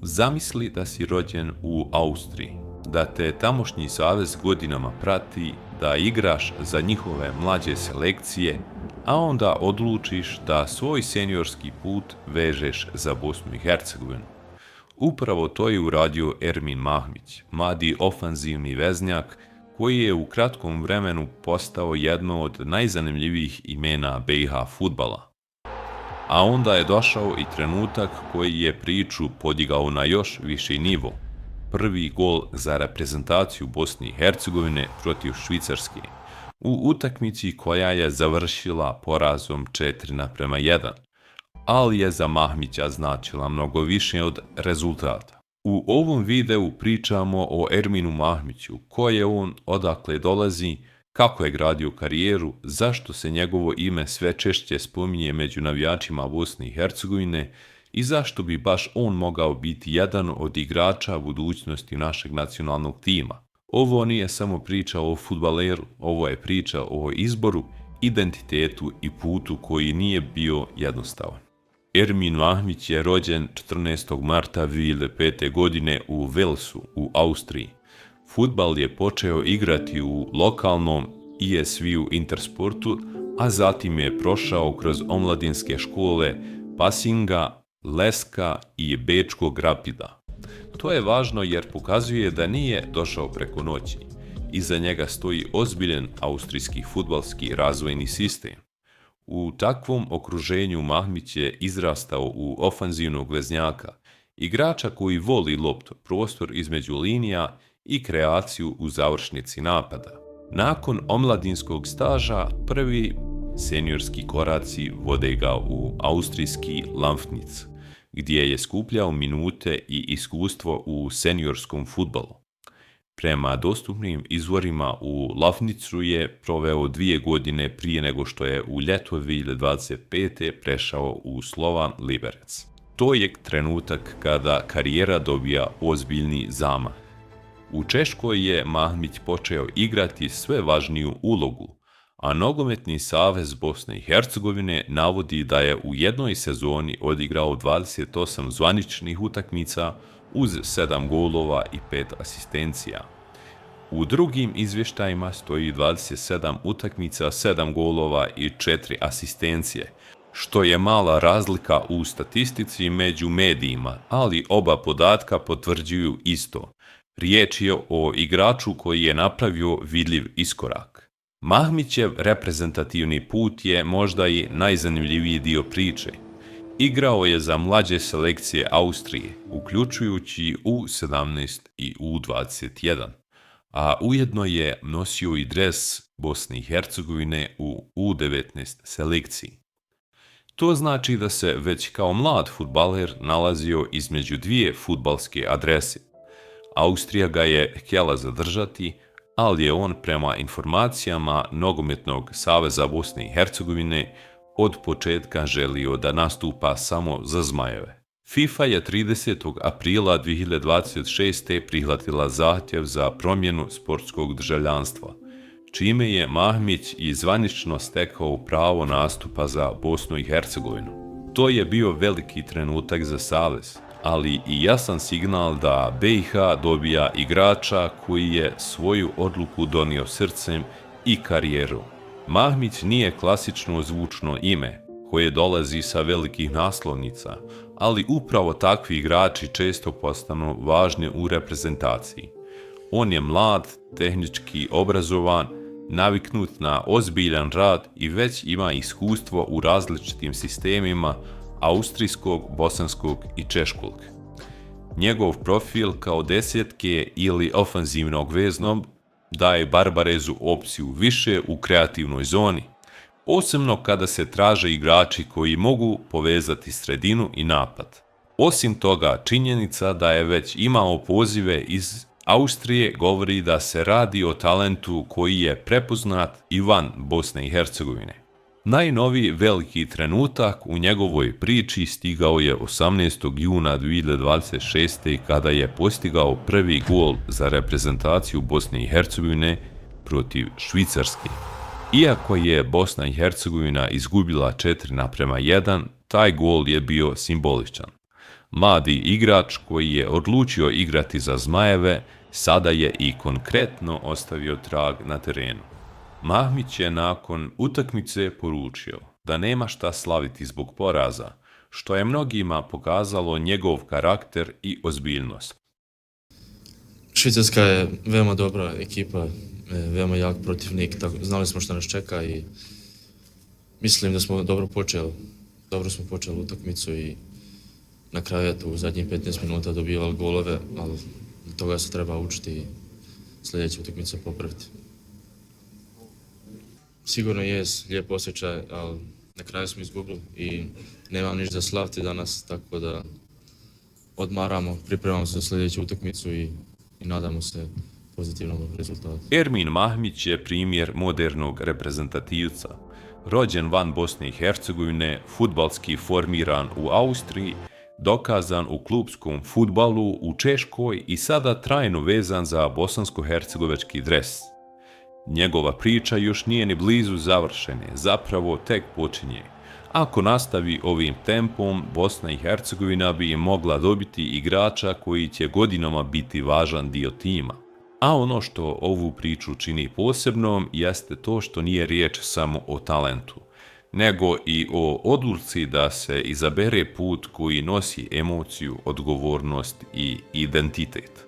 Zamisli da si rođen u Austriji, da te tamošnji savez godinama prati, da igraš za njihove mlađe selekcije, a onda odlučiš da svoj seniorski put vežeš za Bosnu i Hercegovinu. Upravo to je uradio Ermin Mahmić, mladi ofanzivni veznjak koji je u kratkom vremenu postao jedno od najzanimljivijih imena BiH fudbala. A onda je došao i trenutak koji je priču podigao na još viši nivo. Prvi gol za reprezentaciju Bosne i Hercegovine protiv Švicarske, u utakmici koja je završila porazom 4:1, ali je za Mahmića značila mnogo više od rezultata. U ovom videu pričamo o Erminu Mahmiću, ko je on, odakle dolazi, kako je gradio karijeru, zašto se njegovo ime sve češće spominje među navijačima Bosne i Hercegovine i zašto bi baš on mogao biti jedan od igrača budućnosti našeg nacionalnog tima. Ovo nije samo priča o fudbaleru, ovo je priča o izboru, identitetu i putu koji nije bio jednostavan. Ermin Mahmić je rođen 14. marta 2005. godine u Walesu u Austriji. Fudbal je počeo igrati u lokalnom ESV-u Intersportu, a zatim je prošao kroz omladinske škole Passinga, Leska i Bečkog Rapida. To je važno jer pokazuje da nije došao preko noći. Iza njega stoji ozbiljan austrijski fudbalski razvojni sistem. U takvom okruženju Mahmić je izrastao u ofanzivnog veznjaka, igrača koji voli loptu, prostor između linija i kreaciju u završnici napada. Nakon omladinskog staža, prvi seniorski koraci vode ga u austrijski Lampnic, gdje je skupljao minute i iskustvo u seniorskom fudbalu. Prema dostupnim izvorima u Lampnicu je proveo 2 godine prije nego što je u ljeto 2025. prešao u Slovan Liberec. To je trenutak kada karijera dobija ozbiljni zamah. U Češkoj je Mahmić počeo igrati sve važniju ulogu, a Nogometni savez Bosne i Hercegovine navodi da je u jednoj sezoni odigrao 28 zvaničnih utakmica uz 7 golova i 5 asistencija. U drugim izvještajima stoji 27 utakmica, 7 golova i 4 asistencije, što je mala razlika u statistici među medijima, ali oba podatka potvrđuju isto. Riječ je o igraču koji je napravio vidljiv iskorak. Mahmićev reprezentativni put je možda i najzanimljiviji dio priče. Igrao je za mlađe selekcije Austrije, uključujući U17 i U21, a ujedno je nosio i dres Bosne i Hercegovine u U19 selekciji. To znači da se već kao mlad fudbaler nalazio između dvije fudbalske adrese. Austrija ga je htjela zadržati, ali je on prema informacijama Nogometnog saveza Bosne i Hercegovine od početka želio da nastupa samo za Zmajeve. FIFA je 30. aprila 2026. prihvatila zahtjev za promjenu sportskog državljanstva, čime je Mahmić i zvanično stekao pravo nastupa za Bosnu i Hercegovinu. To je bio veliki trenutak za savez, ali i jasan signal da BiH dobija igrača koji je svoju odluku donio srcem i karijerom. Mahmić nije klasično zvučno ime koje dolazi sa velikih naslovnica, ali upravo takvi igrači često postanu važni u reprezentaciji. On je mlad, tehnički obrazovan, naviknut na ozbiljan rad i već ima iskustvo u različitim sistemima austrijskog, bosanskog i češkog. Njegov profil kao desetke ili ofanzivnog veznog daje Barbarezu opciju više u kreativnoj zoni, posebno kada se traže igrači koji mogu povezati sredinu i napad. Osim toga, činjenica da je već imao pozive iz Austrije govori da se radi o talentu koji je prepoznat i van Bosne i Hercegovine. Najnoviji veliki trenutak u njegovoj priči stigao je 18. juna 2026. kada je postigao prvi gol za reprezentaciju Bosne i Hercegovine protiv Švicarske. Iako je Bosna i Hercegovina izgubila 4:1, taj gol je bio simboličan. Mladi igrač koji je odlučio igrati za Zmajeve sada je i konkretno ostavio trag na terenu. Mahmić je nakon utakmice poručio da nema šta slaviti zbog poraza, što je mnogima pokazalo njegov karakter i ozbiljnost. Švicarska je veoma dobra ekipa, veoma jak protivnik, tako, znali smo što nas čeka i mislim da smo dobro smo počeli utakmicu i na kraju je tu u zadnjih 15 minuta dobivali golove, ali toga se treba učiti i sljedeće utakmice popraviti. Sigurno je lijep osjećaj, ali na kraju smo izgubili i nemam ništa za slaviti danas, tako da odmaramo, pripremamo se za sljedeću utakmicu i nadamo se pozitivnom rezultatu. Ermin Mahmić je primjer modernog reprezentativca. Rođen van Bosne i Hercegovine, fudbalski formiran u Austriji, dokazan u klupskom fudbalu u Češkoj i sada trajno vezan za bosansko-hercegovački dres. Njegova priča još nije ni blizu završene, zapravo tek počinje. Ako nastavi ovim tempom, Bosna i Hercegovina bi mogla dobiti igrača koji će godinama biti važan dio tima. A ono što ovu priču čini posebnom jeste to što nije riječ samo o talentu, nego i o odluci da se izabere put koji nosi emociju, odgovornost i identitet.